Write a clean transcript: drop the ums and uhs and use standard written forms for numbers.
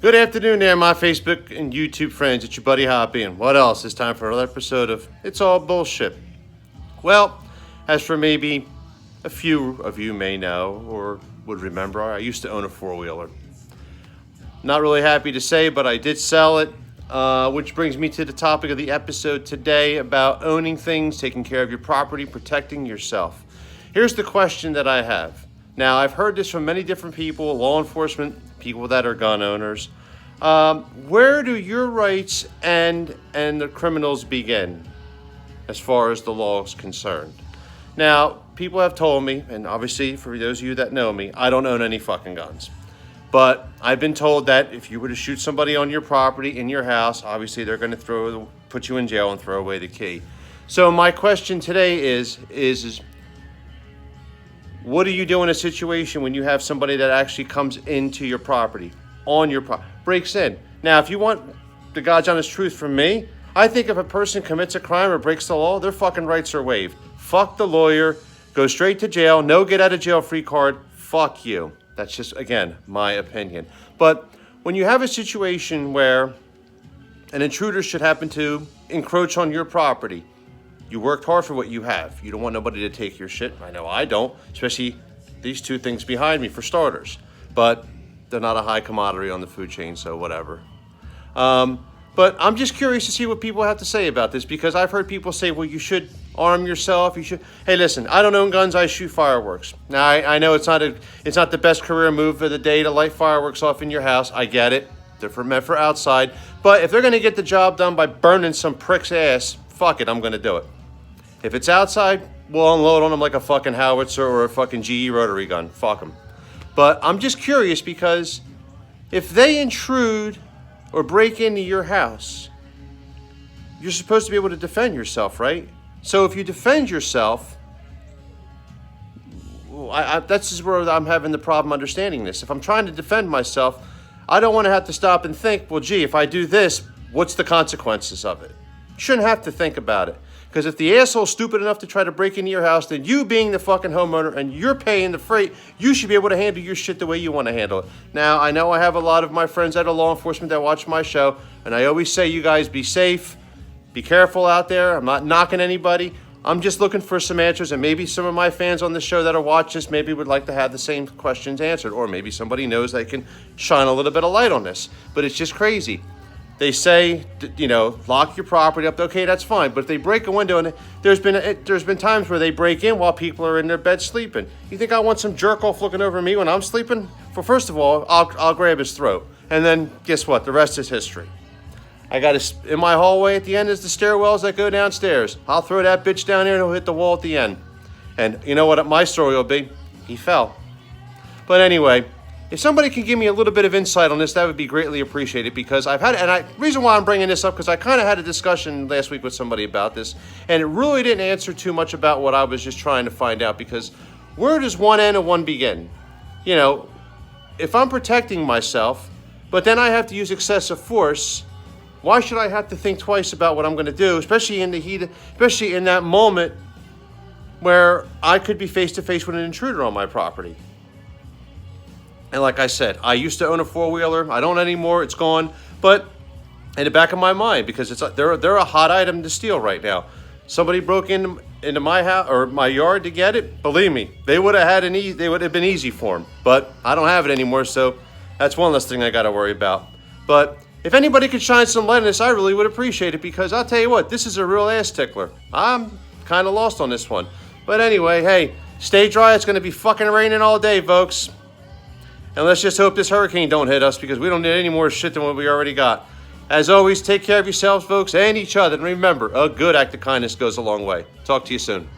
Good afternoon there, my Facebook and YouTube friends. It's your buddy Hoppy, and what else? It's time for another episode of It's All Bullshit. Well, as for maybe a few of you may know or would remember, I used to own a four-wheeler. Not really happy to say, but I did sell it, which brings me to the topic of the episode today about owning things, taking care of your property, protecting yourself. Here's the question that I have. Now, I've heard this from many different people, law enforcement, people that are gun owners. Where do your rights end and the criminals begin as far as the law is concerned? Now, people have told me, and obviously for those of you that know me, I don't own any fucking guns. But I've been told that if you were to shoot somebody on your property, in your house, obviously they're going to put you in jail and throw away the key. So my question today is what do you do in a situation when you have somebody that actually comes into your property, breaks in? Now, if you want the God's honest truth from me, I think if a person commits a crime or breaks the law, their fucking rights are waived. Fuck the lawyer, go straight to jail, no get out of jail free card, fuck you. That's just, again, my opinion. But when you have a situation where an intruder should happen to encroach on your property, you worked hard for what you have. You don't want nobody to take your shit. I know I don't, especially these two things behind me for starters. But they're not a high commodity on the food chain, so whatever. But I'm just curious to see what people have to say about this, because I've heard people say, well, you should arm yourself. You should. Hey, listen, I don't own guns. I shoot fireworks. Now, I know it's not the best career move of the day to light fireworks off in your house. I get it. They're meant for outside. But if they're going to get the job done by burning some prick's ass, fuck it, I'm going to do it. If it's outside, we'll unload on them like a fucking howitzer or a fucking GE rotary gun. Fuck them. But I'm just curious, because if they intrude or break into your house, you're supposed to be able to defend yourself, right? So if you defend yourself, that's where I'm having the problem understanding this. If I'm trying to defend myself, I don't want to have to stop and think, well, gee, if I do this, what's the consequences of it? You shouldn't have to think about it. Because if the asshole's stupid enough to try to break into your house, then you being the fucking homeowner and you're paying the freight, you should be able to handle your shit the way you want to handle it. Now, I know I have a lot of my friends that are law enforcement that watch my show, and I always say, you guys be safe, be careful out there. I'm not knocking anybody. I'm just looking for some answers, and maybe some of my fans on the show that are watching this maybe would like to have the same questions answered, or maybe somebody knows they can shine a little bit of light on this. But it's just crazy. They say, lock your property up. Okay, that's fine. But if they break a window, and there's been times where they break in while people are in their bed sleeping. You think I want some jerk off looking over me when I'm sleeping? Well, first of all, I'll grab his throat, and then guess what? The rest is history. I got in my hallway at the end is the stairwells that go downstairs. I'll throw that bitch down there and he'll hit the wall at the end. And you know what my story will be? He fell. But anyway, if somebody can give me a little bit of insight on this, that would be greatly appreciated, because reason why I'm bringing this up, because I kind of had a discussion last week with somebody about this, and it really didn't answer too much about what I was just trying to find out, because where does one end and one begin? If I'm protecting myself, but then I have to use excessive force, why should I have to think twice about what I'm going to do, especially in that moment where I could be face to face with an intruder on my property? And like I said, I used to own a four-wheeler. I don't anymore. It's gone. But in the back of my mind, because they're a hot item to steal right now. Somebody broke into my house or my yard to get it. Believe me, they would have been easy for them. But I don't have it anymore, so that's one less thing I got to worry about. But if anybody could shine some light on this, I really would appreciate it, because I'll tell you what, this is a real ass tickler. I'm kind of lost on this one. But anyway, hey, stay dry. It's going to be fucking raining all day, folks. And let's just hope this hurricane don't hit us, because we don't need any more shit than what we already got. As always, take care of yourselves, folks, and each other. And remember, a good act of kindness goes a long way. Talk to you soon.